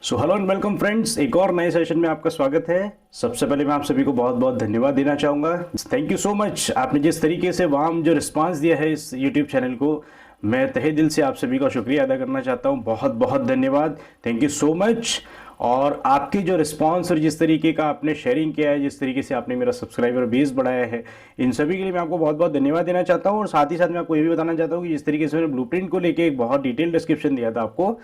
So hello and welcome friends, एक और नए सेशन में आपका स्वागत है। सबसे पहले मैं आप सभी को बहुत बहुत धन्यवाद देना चाहूँगा। Thank you so much. आपने जिस तरीके से वाम जो रिस्पांस दिया है इस यूट्यूब चैनल को, मैं तहे दिल से आप सभी का शुक्रिया अदा करना चाहता हूँ। बहुत बहुत धन्यवाद, थैंक यू सो मच। और आपके जो रिस्पांस और जिस तरीके का आपने शेयरिंग किया है, जिस तरीके से आपने मेरा सब्सक्राइबर बेस बढ़ाया है, इन सभी के लिए मैं आपको बहुत बहुत धन्यवाद देना चाहता हूँ। और साथ ही साथ मैं आपको ये भी बताना चाहता हूँ कि जिस तरीके से मैंने ब्लूप्रिंट को लेके एक बहुत डिटेल डिस्क्रिप्शन दिया था आपको,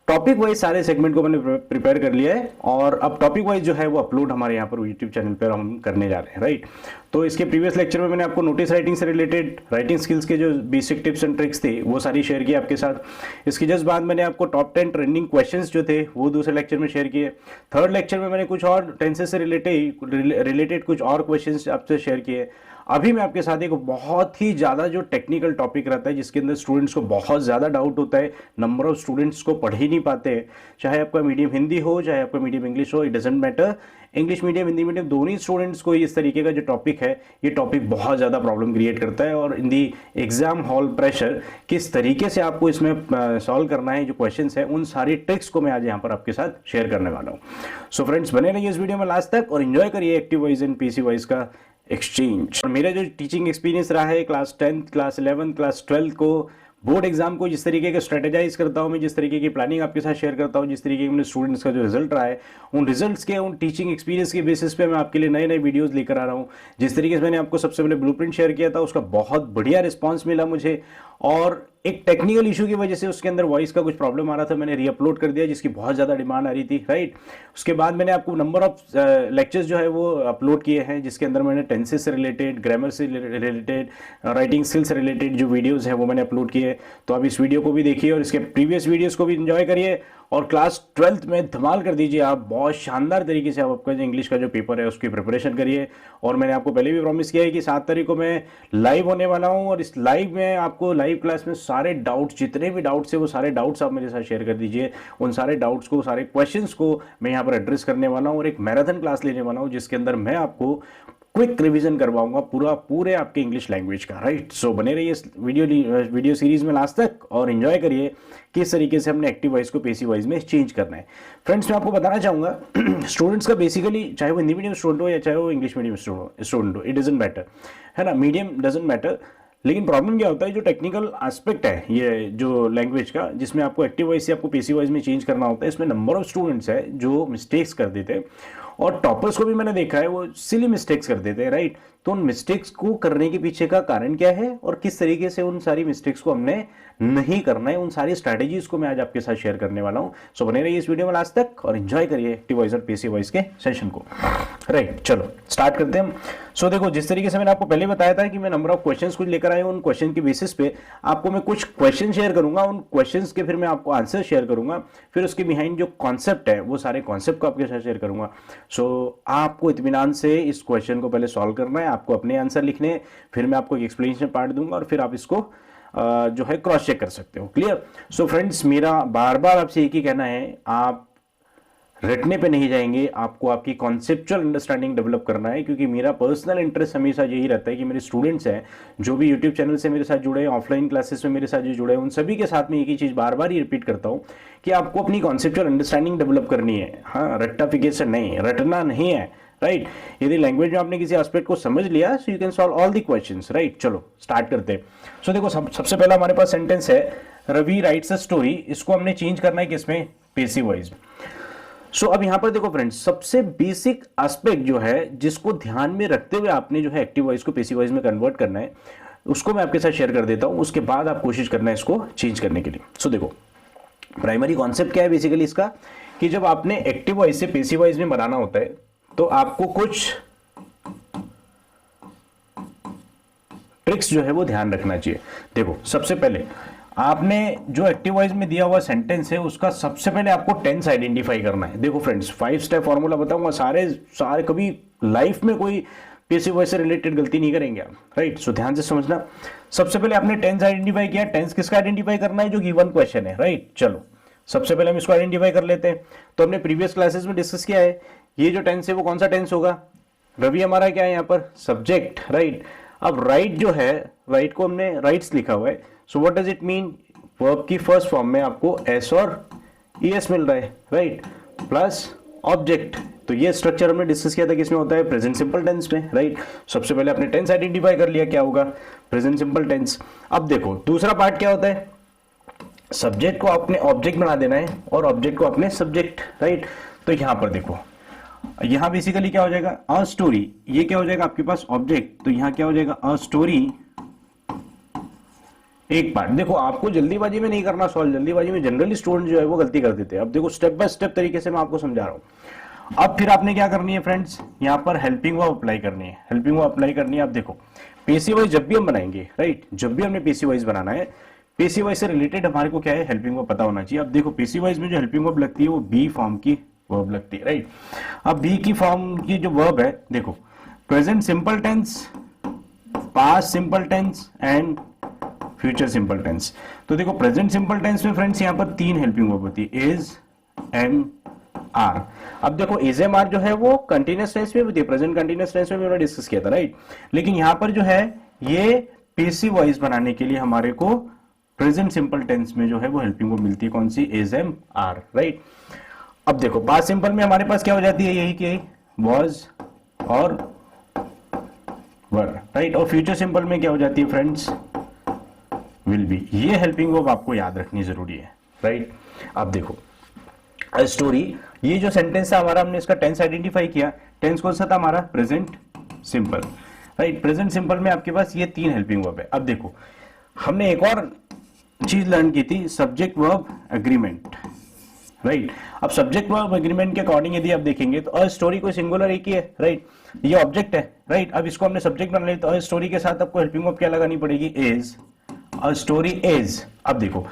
टॉपिक वाइज सारे सेगमेंट को मैंने प्रिपेयर कर लिया है और अब टॉपिक वाइज जो है वो अपलोड हमारे यहाँ पर यूट्यूब चैनल पर हम करने जा रहे हैं, राइट। तो इसके प्रीवियस लेक्चर में मैंने आपको नोटिस राइटिंग से रिलेटेड राइटिंग स्किल्स के जो बेसिक टिप्स एंड ट्रिक्स थे वो सारी शेयर की आपके साथ। इसके जस्ट बाद मैंने आपको टॉप 10 ट्रेंडिंग क्वेश्चंस जो थे वो दूसरे लेक्चर में शेयर किए। थर्ड लेक्चर में मैंने कुछ और टेंसेस से रिलेटेड कुछ और क्वेश्चंस आपसे शेयर किए। अभी मैं आपके साथ एक बहुत ही ज़्यादा जो टेक्निकल टॉपिक रहता है जिसके अंदर स्टूडेंट्स को बहुत ज़्यादा डाउट होता है, नंबर ऑफ स्टूडेंट्स को पढ़ ही नहीं पाते हैं। चाहे आपका मीडियम हिंदी हो, चाहे आपका मीडियम इंग्लिश हो, it doesn't matter. English medium, Hindi medium, दोनों स्टूडेंट्स को इस तरीके का जो टॉपिक है, ये टॉपिक बहुत ज़्यादा प्रॉब्लम क्रिएट करता है। और इन दी एग्जाम हॉल प्रेशर किस तरीके से आपको इसमें सॉल्व करना है, जो क्वेश्चन है, उन सारी ट्रिक्स को मैं आज यहाँ पर आपके साथ शेयर करने वाला हूँ। सो फ्रेंड्स, बने रहिए इस वीडियो में लास्ट तक और एंजॉय करिए active voice and PC voice का एक्सचेंज। और मेरा जो टीचिंग एक्सपीरियंस रहा है class 10th, class 11th, class 12th को बोर्ड एग्जाम को जिस तरीके का स्ट्रेटेजाइज करता हूँ मैं, जिस तरीके की प्लानिंग आपके साथ शेयर करता हूँ, जिस तरीके के मेरे स्टूडेंट्स का जो रिजल्ट रहा है, उन रिजल्ट्स के, उन टीचिंग एक्सपीरियंस के बेसिस पे मैं आपके लिए नए नए वीडियोस लेकर आ रहा हूँ। जिस तरीके से मैंने आपको सबसे पहले ब्लूप्रिंट शेयर किया था, उसका बहुत बढ़िया रिस्पॉन्स मिला मुझे। और एक टेक्निकल इशू की वजह से उसके अंदर वॉइस का कुछ प्रॉब्लम आ रहा था, मैंने रीअपलोड कर दिया, जिसकी बहुत ज़्यादा डिमांड आ रही थी, राइट। उसके बाद मैंने आपको नंबर ऑफ लेक्चर्स जो है वो अपलोड किए हैं, जिसके अंदर मैंने टेंसेस से रिलेटेड, ग्रामर से रिलेटेड, राइटिंग स्किल से रिलेटेड जो वीडियोज़ हैं वो मैंने अपलोड किए। तो आप इस वीडियो को भी देखिए और इसके प्रीवियस वीडियोज़ को भी इंजॉय करिए। और क्लास 12th में धमाल कर दीजिए आप, बहुत शानदार तरीके से आप आपका जो इंग्लिश का जो पेपर है उसकी प्रिपरेशन करिए। और मैंने आपको पहले भी प्रॉमिस किया है कि 7 तारीख को मैं लाइव होने वाला हूं और इस लाइव में आपको लाइव क्लास में सारे डाउट्स, जितने भी डाउट्स है वो सारे डाउट्स आप मेरे साथ शेयर कर दीजिए। उन सारे डाउट्स को, सारे क्वेश्चंस को मैं यहाँ पर एड्रेस करने वाला हूँ और एक मैराथन क्लास लेने वाला हूँ जिसके अंदर मैं आपको क्विक रिवीजन करवाऊंगा पूरे आपके इंग्लिश लैंग्वेज का, राइट। सो बने रहिए इस वीडियो सीरीज में लास्ट तक और एंजॉय करिए किस तरीके से हमने एक्टिव वॉइस को पैसिव वॉइस में चेंज करना है। फ्रेंड्स, मैं आपको बताना चाहूँगा स्टूडेंट्स का बेसिकली, चाहे वो हिंदी मीडियम स्टूडेंट हो या चाहे वो इंग्लिश मीडियम स्टूडेंट हो, इट डजंट मैटर, है ना, मीडियम डजंट मैटर। लेकिन प्रॉब्लम क्या होता है, जो टेक्निकल एस्पेक्ट है ये जो लैंग्वेज का, जिसमें आपको एक्टिव वॉइस से आपको पैसिव वॉइस में चेंज करना होता है, इसमें नंबर ऑफ स्टूडेंट्स है जो मिस्टेक्स कर देते हैं। और टॉपर्स को भी मैंने देखा है वो सिली मिस्टेक्स कर देते हैं, राइट। तो उन मिस्टेक्स को करने के पीछे का कारण क्या है और किस तरीके से उन सारी मिस्टेक्स को हमने नहीं करना है, उन सारी स्ट्रैटेजीज को मैं आज आपके साथ शेयर करने वाला हूं। सो बने रहिए इस वीडियो में लास्ट तक और एंजॉय करिए एक्टिव वॉइस और पैसिव वॉइस के सेशन को, राइट। चलो स्टार्ट करते हैं। सो देखो, जिस तरीके से मैंने आपको पहले बताया था कि मैं नंबर ऑफ क्वेश्चंस कुछ लेकर आया हूं, उन क्वेश्चन के बेसिस पे आपको मैं कुछ क्वेश्चन शेयर करूंगा, उन क्वेश्चंस के फिर मैं आपको आंसर शेयर करूंगा, फिर उसके बिहाइंड जो कॉन्सेप्ट है वो सारे कॉन्सेप्ट को आपके साथ शेयर करूंगा। सो आपको इत्मीनान से इस क्वेश्चन को पहले सॉल्व करना है, आपको अपने आंसर लिखने, फिर मैं आपको एक एक्सप्लेनेशन पार्ट दूंगा और फिर आप इसको जो है क्रॉस चेक कर सकते हो, क्लियर। सो फ्रेंड्स, मेरा बार बार आपसे एक ही कहना है, आप रटने पे नहीं जाएंगे, आपको आपकी कॉन्सेप्चुअल अंडरस्टैंडिंग डेवलप करना है। क्योंकि मेरा पर्सनल इंटरेस्ट हमेशा यही रहता है कि मेरे स्टूडेंट्स हैं जो भी यूट्यूब चैनल से मेरे साथ जुड़े हैं, ऑफलाइन क्लासेस में मेरे साथ जो जुड़े हैं, उन सभी के साथ में एक ही चीज़ बार बार ही रिपीट करता हूँ कि आपको अपनी कॉन्सेप्चुअल अंडरस्टैंडिंग डेवलप करनी है। हाँ, रट्टाफिकेशन नहीं, रटना नहीं है, राइट। यदि लैंग्वेज में आपने किसी एस्पेक्ट को समझ लिया, so you can solve all the questions, right. चलो स्टार्ट करते हैं। सो देखो, सबसे पहला हमारे पास सेंटेंस है, रवि राइट्स अ स्टोरी। इसको हमने चेंज करना है किसमें, पैसिव वॉइस में। सो अब यहां पर देखो फ्रेंड्स, सबसे बेसिक एस्पेक्ट जो है जिसको ध्यान में रखते हुए आपने जो है एक्टिव वॉइस को पैसिव वॉइस में कन्वर्ट करना है, उसको मैं आपके साथ शेयर कर देता हूं। उसके बाद आप कोशिश करना है इसको चेंज करने के लिए। सो देखो, प्राइमरी कॉन्सेप्ट क्या है बेसिकली इसका, कि जब आपने एक्टिव वॉइस से पैसिव वॉइस में बनाना होता है तो आपको कुछ ट्रिक्स जो है वो ध्यान रखना चाहिए। देखो, सबसे पहले आपने जो एक्टिव वॉइस में दिया हुआ सेंटेंस है उसका सबसे पहले आपको टेंस आइडेंटिफाई करना है। देखो फ्रेंड्स, 5 स्टेप फॉर्मूला बताऊंगा, सारे कभी लाइफ में कोई पैसिव वॉइस से रिलेटेड गलती नहीं करेंगे आप, राइट। सो ध्यान से समझना। सबसे पहले आपने टेंस आइडेंटिफाई किया। टेंस किसका आइडेंटिफाई करना है, जो गिवन क्वेश्चन है, राइट। चलो सबसे पहले हम इसको आइडेंटिफाई कर लेते हैं। तो हमने प्रीवियस क्लासेस में डिस्कस किया है, ये जो टेंस है वो कौन सा टेंस होगा, रवि हमारा क्या है यहाँ पर, सब्जेक्ट, राइट। अब राइट जो है, राइट को हमने राइट्स लिखा हुआ है। So what does it mean, verb की फर्स्ट फॉर्म में आपको एस और ईएस मिल रहा है, राइट। Plus object. तो ये स्ट्रक्चर हमने डिस्कस किया था किसमें होता है, प्रेजेंट सिंपल टेंस में, राइट। सबसे पहले आपने टेंस आइडेंटिफाई कर लिया, क्या होगा, प्रेजेंट सिंपल टेंस। अब देखो दूसरा पार्ट क्या होता है, सब्जेक्ट को आपने ऑब्जेक्ट बना देना है और ऑब्जेक्ट को आपने सब्जेक्ट, राइट। तो यहां पर देखो, यहां बेसिकली क्या हो जाएगा, अ स्टोरी, ये क्या हो जाएगा आपके पास ऑब्जेक्ट, तो यहां क्या हो जाएगा, अ स्टोरी एक पार्ट। देखो आपको जल्दीबाजी में नहीं करना सॉल्व, जल्दीबाजी में जनरली स्टूडेंट जो है वो गलती कर देते हैं। अब देखो स्टेप बाय स्टेप तरीके से मैं आपको समझा रहा हूं। अब फिर आपने क्या करनी है फ्रेंड्स, यहां पर हेल्पिंग वर्ब अप्लाई करनी है, हेल्पिंग वर्ब अप्लाई करनी है। अब देखो पेसिव वॉइस जब भी हम बनाएंगे, राइट, जब भी हमने पेसिव वॉइस बनाना है, पेसिव वॉइस से रिलेटेड हमारे को क्या है, हेल्पिंग वर्ब पता होना चाहिए। अब देखो पेसिव वॉइस में जो हेल्पिंग वर्ब लगती है वो बी फॉर्म की वर्ब लगती है, राइट। अब बी की फॉर्म की जो वर्ब है, देखो present simple tense, past simple tense and future simple tense. तो देखो प्रेजेंट सिंपल टेंस में फ्रेंड्स यहां पर 3 हेल्पिंग वर्ब होती है, इज, एम, आर। अब देखो इज, एम, आर जो है वो कंटीन्यूअस टेंस में होती है, प्रेजेंट कंटीन्यूअस टेंस में भी हमने डिस्कस किया था, राइट। लेकिन यहां पर जो है ये पेसिव वॉइस बनाने के लिए हमारे को प्रेजेंट सिंपल टेंस में जो है वो हेल्पिंग वर्ब मिलती है, कौन सी, इज, एम, आर, राइट। अब देखो पास्ट सिंपल में हमारे पास क्या हो जाती है, यही कि वॉज और वर, राइट। और फ्यूचर सिंपल में क्या हो जाती है फ्रेंड्स, विल बी। ये हेल्पिंग वर्ब आपको याद रखनी जरूरी है, राइट। अब देखो स्टोरी, ये जो सेंटेंस था हमारा, हमने इसका टेंस आइडेंटिफाई किया। टेंस कौन सा था हमारा, present simple, right. Present simple में आपके पास ये 3 हेल्पिंग वर्ब है। अब देखो हमने एक और चीज लर्न की थी, सब्जेक्ट वर्ब एग्रीमेंट, राइट। अब सब्जेक्ट वर्ब एग्रीमेंट के अकॉर्डिंग यदि आप देखेंगे तो अ स्टोरी कोई सिंगुलर एक ही है, राइट। ये ऑब्जेक्ट है, राइट। अब इसको हमने सब्जेक्ट बना लिया, तो अ स्टोरी के साथ आपको हेल्पिंग वर्ब क्या लगानी पड़ेगी, इज, अ स्टोरी इज। अब देखो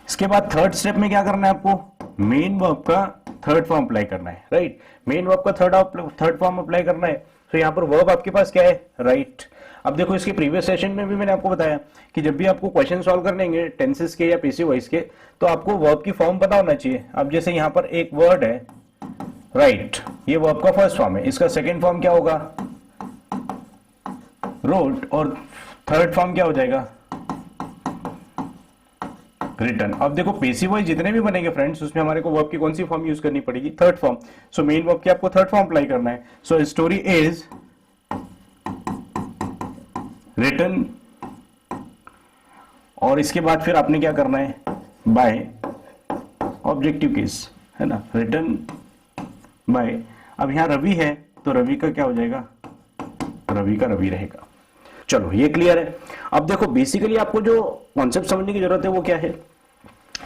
इसके बाद थर्ड स्टेप में क्या करना है आपको, मेन वर्ब का थर्ड फॉर्म अप्लाई करना है, राइट। मेन वर्ब का थर्ड फॉर्म अप्लाई करना है। तो यहां पर वर्ब आपके पास क्या है, राइट। अब देखो इसके प्रीवियस सेशन में भी मैंने आपको बताया कि जब भी आपको क्वेश्चन सॉल्व करने टेंसेस के या पेसिव वॉइस के, तो आपको वर्ब की फॉर्म पता होना चाहिए। अब जैसे यहां पर एक वर्ड है, राइट, ये वर्ब का फर्स्ट फॉर्म है, इसका सेकेंड फॉर्म क्या होगा, रोट, और थर्ड फॉर्म क्या हो जाएगा, रिटर्न। अब देखो पेसिव वॉइस जितने भी बनेंगे फ्रेंड्स, उसमें हमारे को वर्ब की कौन सी फॉर्म यूज करनी पड़ेगी, third form. So main verb की आपको थर्ड फॉर्म अप्लाई करना है। सो स्टोरी इज रिटन, और इसके बाद फिर आपने क्या करना है, बाय ऑब्जेक्टिव केस, है ना, रिटन बाय। अब यहां रवि है तो रवि का क्या हो जाएगा, रवि का रवि रहेगा। चलो ये क्लियर है। अब देखो बेसिकली आपको जो कॉन्सेप्ट समझने की जरूरत है वो क्या है,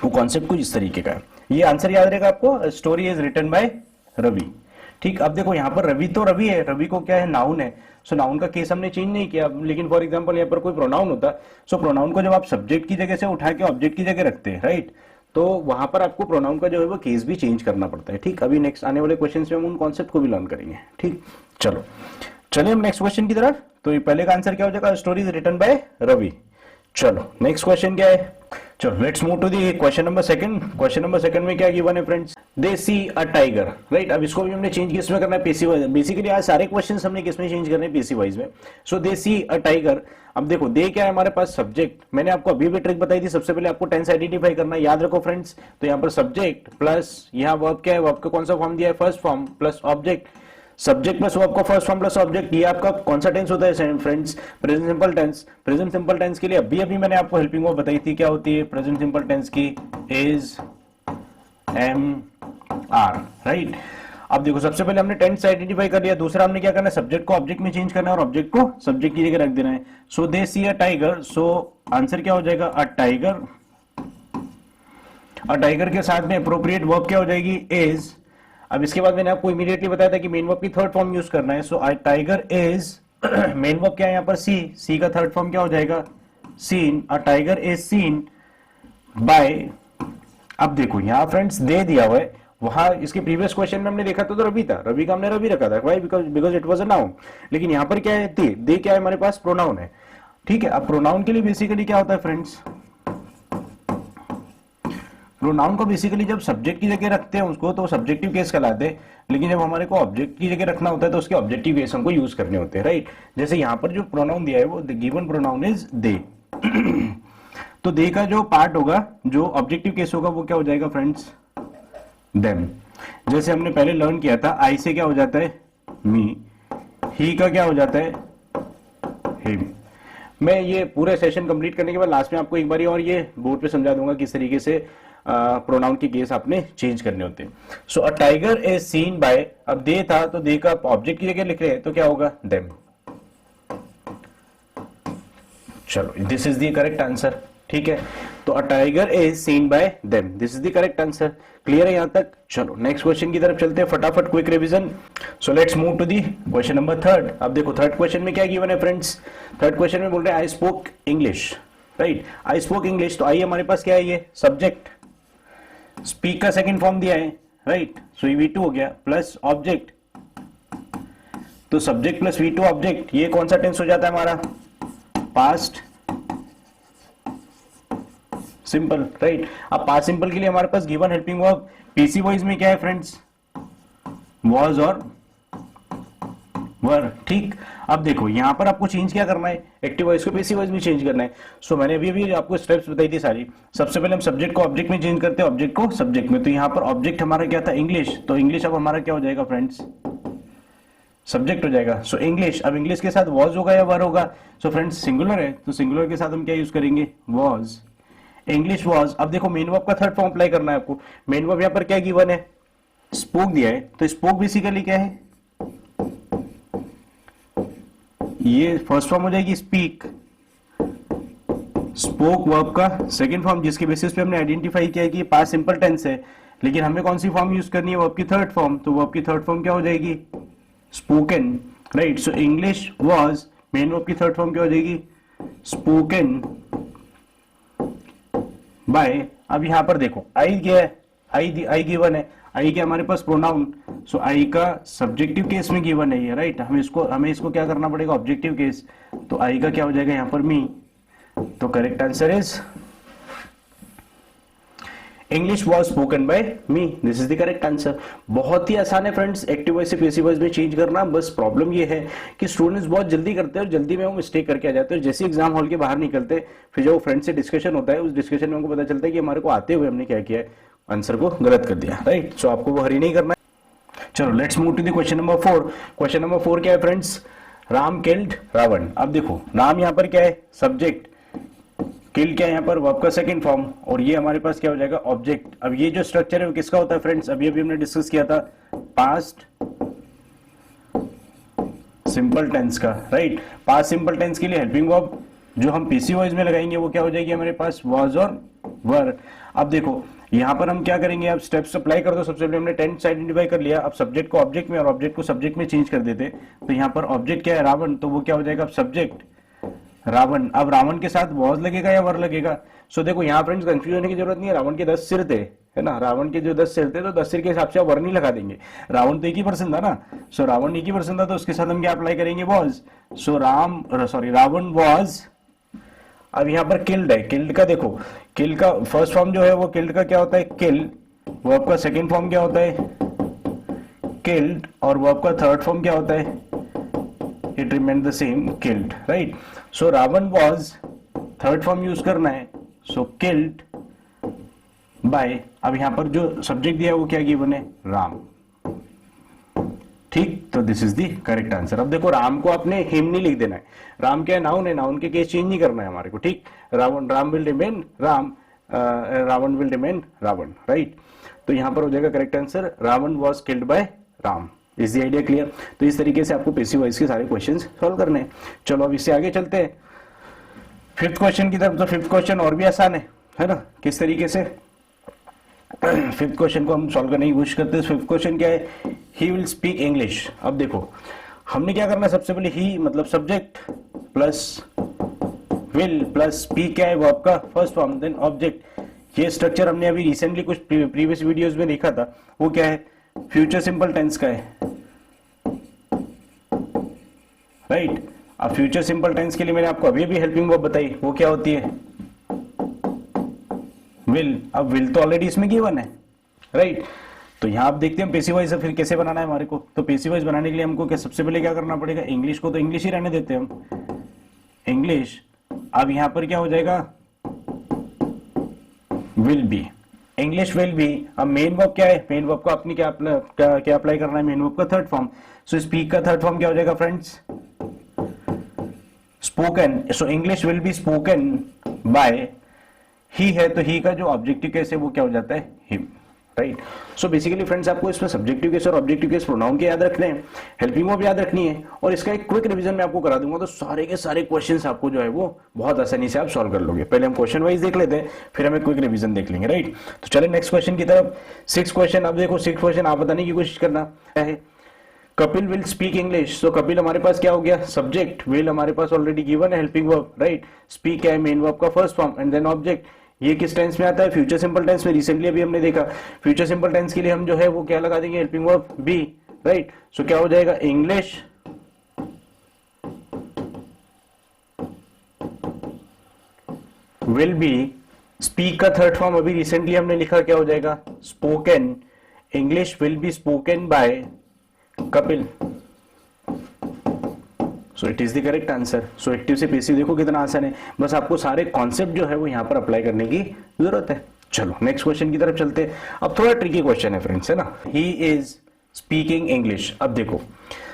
वो कॉन्सेप्ट कुछ इस तरीके का है। ये आंसर याद रहेगा आपको, story is written by Ravi, ठीक। अब देखो यहाँ पर रवि तो रवि है, रवि को क्या है, नाउन है। सो नाउन का केस हमने चेंज नहीं किया, लेकिन फॉर एग्जांपल यहाँ पर कोई प्रोनाउन होता, सो प्रोनाउन को जब आप सब्जेक्ट की जगह से उठा के ऑब्जेक्ट की जगह रखते हैं, राइट, तो वहां पर आपको प्रोनाउन का जो है वो केस भी चेंज करना पड़ता है, ठीक। अभी नेक्स्ट आने वाले क्वेश्चन में हम उन कॉन्सेप्ट को भी लर्न करेंगे, ठीक। चलो चलिए हम नेक्स्ट क्वेश्चन की तरफ। तो ये पहले का आंसर क्या हो जाएगा, story is written by Ravi. चलो नेक्स्ट क्वेश्चन क्या है, चलो let's move to the question number second. Question number second में क्या गिवन है friends, they see a tiger, right. अब इसको भी हमने चेंज किसमें करना है, पेसिव वॉइस। बेसिकली आज सारे क्वेश्चंस हमने किसमें चेंज करने हैं, पेसिव वॉइस में। सो दे सी अ टाइगर। अब देखो दे क्या है हमारे पास, सब्जेक्ट। मैंने आपको अभी भी ट्रिक बताई थी, सबसे पहले आपको टेंस आइडेंटिफाई करना है, याद रखो फ्रेंड्स। तो यहाँ पर सब्जेक्ट प्लस यहाँ वर्ब क्या है, वर्ब का कौन सा फॉर्म दिया है, first form, plus object, subject plus verb का फर्स्ट फॉर्म प्लस ऑब्जेक्ट। ये आपका कौन सा टेंस होता है friends, present simple tense. Present simple tense के लिए अभी मैंने आपको हेल्पिंग वर्ब बताई थी, क्या होती है प्रेजेंट सिंपल टेंस की, इज, एम, आर, राइट। अब देखो सबसे पहले हमने टेंस आइडेंटिफाई कर लिया, दूसरा हमने क्या करना है, सब्जेक्ट को ऑब्जेक्ट में चेंज करना है और ऑब्जेक्ट को सब्जेक्ट की जगह रख देना है। सो दे see a tiger, so answer क्या हो जाएगा, अ टाइगर। अ टाइगर के साथ में अप्रोप्रिएट वर्ब क्या हो जाएगी, इज। अब इसके बाद मैंने आपको इमीडिएटली बताया था कि मेन वर्ब की थर्ड फॉर्म यूज करना है। So a tiger is, main verb क्या है यहाँ पर, सी, सी का थर्ड फॉर्म क्या हो जाएगा, seen. A tiger is seen by. अब देखो यहाँ फ्रेंड्स दे दिया हुआ है, वहां इसके प्रीवियस क्वेश्चन में हमने देखा तो रवि था, रवि का हमने रवि रखा था, why, because it was a noun. लेकिन यहाँ पर क्या है, दे क्या है हमारे पास, प्रोनाउन है, ठीक है। अब प्रोनाउन के लिए बेसिकली क्या होता है फ्रेंड्स, प्रोनाउन को बेसिकली जब सब्जेक्ट की जगह रखते हैं उसको तो सब्जेक्टिव केस कहलाते हैं, लेकिन जब हमारे को ऑब्जेक्ट की जगह रखना होता है तो उसके ऑब्जेक्टिव केस हमको यूज करने होते हैं, राइट। जैसे यहाँ पर जो प्रोनाउन दिया है वो गिवन प्रोनाउन इज दे। तो दे का जो पार्ट होगा, जो ऑब्जेक्टिव केस होगा वो क्या हो जाएगा फ्रेंड्स, देम। जैसे हमने पहले लर्न किया था, आई से क्या हो जाता है मी, ही का क्या हो जाता है हिम। मैं ये पूरे सेशन कंप्लीट करने के बाद लास्ट में आपको एक बार और ये बोर्ड पे समझा दूंगा किस तरीके से प्रोनाउन के केस आपने चेंज करने होते हैं। So a tiger is seen by, अब दे था तो दे का ऑब्जेक्ट की जगह लिख रहे हैं तो क्या होगा देम। चलो this is the correct answer, ठीक है। तो अ tiger is seen by them, this is the correct answer. Clear है यहां तक? चलो नेक्स्ट क्वेश्चन की तरफ चलते हैं फटाफट, quick revision. So let's move to the question number third. अब देखो थर्ड क्वेश्चन में क्या गिवन है फ्रेंड्स, थर्ड क्वेश्चन में बोल रहे हैं I spoke English, right. I spoke English, तो आई हमारे पास क्या है, ये सब्जेक्ट, स्पीक का सेकंड फॉर्म दिया है, राइट। सो ये V2 हो गया प्लस ऑब्जेक्ट, तो सब्जेक्ट प्लस V2 ऑब्जेक्ट, ये कौन सा टेंस हो जाता है हमारा, पास्ट सिंपल, राइट। अब पास्ट सिंपल के लिए हमारे पास given helping verb passive voice में क्या है फ्रेंड्स, वॉज और वर, ठीक। अब देखो यहां पर आपको चेंज क्या करना है, एक्टिव वॉइस को पीसी वॉइस में चेंज करना है। सो मैंने अभी आपको स्टेप्स बताई थी सारी। सबसे पहले हम सब्जेक्ट को ऑब्जेक्ट में चेंज करते हैं, ऑब्जेक्ट को सब्जेक्ट में। तो यहां पर ऑब्जेक्ट हमारा क्या था, इंग्लिश, तो इंग्लिश अब हमारा क्या हो जाएगा फ्रेंड्स, सब्जेक्ट हो जाएगा। सो इंग्लिश, अब इंग्लिश के साथ वॉज होगा या वर होगा, सो फ्रेंड्स सिंगुलर है तो सिंगुलर के साथ हम क्या यूज करेंगे, वॉज, इंग्लिश वॉज। अब देखो मेन वर्ब का थर्ड फॉर्म अप्लाई करना है आपको। मेन वर्ब यहां पर क्या गिवन है, स्पोक दिया है, तो स्पोक बेसिकली क्या है, ये फर्स्ट फॉर्म हो जाएगी स्पीक, स्पोक वर्ब का सेकंड फॉर्म, जिसके बेसिस पे हमने आइडेंटिफाई किया है कि ये पास्ट सिंपल टेंस है, लेकिन हमें कौन सी फॉर्म यूज करनी है, वर्ब की थर्ड फॉर्म, तो वर्ब की थर्ड फॉर्म क्या हो जाएगी, spoken, right. So English was, main verb की थर्ड फॉर्म क्या हो जाएगी, स्पोकन बाय। अब यहां पर देखो आई क्या है, आई गिवन है, आई क्या हमारे पास प्रोनाउन, सो आई का सब्जेक्टिव केस में गिवन है ये, राइट। हमें इसको क्या करना पड़ेगा, ऑब्जेक्टिव केस, तो आई का क्या हो जाएगा यहां पर मी, तो correct answer is English was spoken by me, this is the correct answer. बहुत ही आसान है फ्रेंड्स एक्टिव वॉइस से पैसिव वॉइस में चेंज करना। बस प्रॉब्लम ये है कि स्टूडेंट्स बहुत जल्दी करते हैं और जल्दी में वो मिस्टेक करके आ जाते हैं। जैसे एग्जाम हॉल के बाहर निकलते फिर जब फ्रेंड से डिस्कशन होता है, उस डिस्कशन में उनको पता चलता है कि हमारे को आते हुए हमने क्या किया है, आंसर को गलत कर दिया, राइट। सो आपको वो हरी नहीं करना है। चलो let's move to the question number 4। Question number 4 क्या है फ्रेंड्स, राम किल्ड रावण। अब देखो राम यहाँ पर क्या है, सब्जेक्ट, किल क्या है यहाँ पर, वर्ब का सेकंड फॉर्म, और ये हमारे पास क्या हो जाएगा, ऑब्जेक्ट। अब ये जो स्ट्रक्चर है वो किसका होता है फ्रेंड्स, अभी हमने डिस्कस किया था, पास्ट सिंपल टेंस का, राइट। पास्ट सिंपल टेंस के लिए हेल्पिंग वर्ब जो हम पीसी वॉइस में लगाएंगे वो क्या हो जाएगी हमारे पास, वॉज और वर। अब देखो यहां पर हम क्या करेंगे, अब स्टेप्स अप्लाई कर दो। सबसे पहले हमने टेंस आइडेंटिफाई कर लिया, अब सब्जेक्ट को ऑब्जेक्ट में और ऑब्जेक्ट को सब्जेक्ट में चेंज कर देते। तो यहाँ पर ऑब्जेक्ट क्या है, रावण, तो वो क्या हो जाएगा, अब सब्जेक्ट रावण। अब रावण के साथ वॉज लगेगा या वर लगेगा। सो देखो यहाँ फ्रेंड्स कंफ्यूज होने की जरूरत नहीं है, रावण के 10 सिर थे, है ना, रावण के जो 10 सिर थे तो 10 सिर के हिसाब से आप वर नहीं लगा देंगे, रावण तो एक ही पर्सन था ना। सो रावण एक ही पर्सन था तो उसके साथ हम क्या अप्लाई करेंगे, वॉज। So Ravan was. अब यहाँ पर किल्ड है, किल्ड का देखो, किल का फर्स्ट फॉर्म जो है वो किल्ड का क्या होता है, किल, वर्ब का सेकंड फॉर्म क्या होता है, किल्ड, और वर्ब का थर्ड फॉर्म क्या होता है, it remain the same, killed, right. So Ravan was, third form use करना है, सो किल्ड बाय। अब यहां पर जो सब्जेक्ट दिया है वो क्या गिवन है, राम, ठीक। तो this is the correct answer. अब देखो राम को आपने हिम नहीं लिख देना है, राम क्या है, नाउन है, नाउन के केस चेंज नहीं करना है हमारे को, ठीक। Ram will remain Ram, Ravan will remain Ravan, right. तो यहां पर हो जाएगा correct answer, Ravan was killed by Ram. Is the idea clear? तो इस तरीके से आपको पैसिव वॉइस के सारे क्वेश्चंस सॉल्व करने हैं। चलो अब इससे आगे चलते हैं फिफ्थ क्वेश्चन की तरफ। तो फिफ्थ क्वेश्चन और भी आसान है ना, किस तरीके से फिफ्थ क्वेश्चन को हम सॉल्व करने की कोशिश करते हैं। फिफ्थ क्वेश्चन क्या है, ही विल स्पीक इंग्लिश। अब देखो हमने क्या करना है, सबसे पहले ही मतलब subject plus will plus speak क्या है, वर्ब का फर्स्ट फॉर्म, देन ऑब्जेक्ट। ये स्ट्रक्चर हमने अभी रिसेंटली कुछ प्रीवियस वीडियोस में देखा था, वो क्या है, फ्यूचर सिंपल टेंस का है, राइट। अब फ्यूचर सिंपल टेंस के लिए मैंने आपको अभी भी हेल्पिंग वर्ब बताई, वो क्या होती है, विल। अब विल तो ऑलरेडी इसमें गिवन है, राइट। तो यहां आप देखते हैं पैसिव वॉइस फिर कैसे बनाना है हमारे को। तो पैसिव वॉइस बनाने के लिए हमको क्या सबसे पहले क्या करना पड़ेगा, इंग्लिश को तो इंग्लिश ही रहने देते हैं हम, इंग्लिश। अब यहां पर क्या हो जाएगा, will be, English will B, अब मेन वर्ब क्या है, मेन वर्ब को आपने क्या अप्लाई करना है, मेन वर्ब का थर्ड फॉर्म, सो स्पीक का थर्ड फॉर्म क्या हो जाएगा friends, spoken, so English will be spoken by he है, तो ही का जो ऑब्जेक्टिव केस है वो क्या हो जाता है, him, right. So basically friends आपको इसमें सब्जेक्टिव केस और ऑब्जेक्टिव केस प्रोनाउन के याद रखने हैं, हेल्पिंग वर्ब याद रखनी है, और इसका एक क्विक रिवीजन मैं आपको करा दूंगा, तो सारे के सारे क्वेश्चंस आपको जो है वो बहुत आसानी से आप सॉल्व कर लोगे। पहले हम क्वेश्चन वाइज देख लेते हैं, फिर हम क्विक रिवीजन देख लेंगे, राइट। तो चले नेक्स्ट क्वेश्चन की तरफ। 6 क्वेश्चन, अब देखो 6 क्वेश्चन आप बताने की कोशिश करना है। कपिल विल स्पीक इंग्लिश, तो कपिल हमारे पास क्या हो गया, सब्जेक्ट, विल हमारे पास ऑलरेडी गिवन है, हेल्पिंग वर्ब, राइट। स्पीक है मेन वर्ब का first form and then object. ये किस टेंस में आता है, फ्यूचर सिंपल टेंस में। रिसेंटली अभी हमने देखा फ्यूचर सिंपल टेंस के लिए हम जो है वो क्या लगा देंगे, हेल्पिंग वर्ब बी, राइट। सो क्या हो जाएगा, इंग्लिश विल बी, स्पीक का थर्ड फॉर्म अभी रिसेंटली हमने लिखा, क्या हो जाएगा, spoken, English will be spoken bye Kapil, so it is the correct answer. So active से पैसिव देखो कितना आसान है, बस आपको सारे कॉन्सेप्ट जो है वो यहां पर अप्लाई करने की जरूरत है। चलो नेक्स्ट क्वेश्चन की तरफ चलते हैं। अब थोड़ा ट्रिकी क्वेश्चन है फ्रेंड्स, है ना। ही इज स्पीकिंग इंग्लिश, अब देखो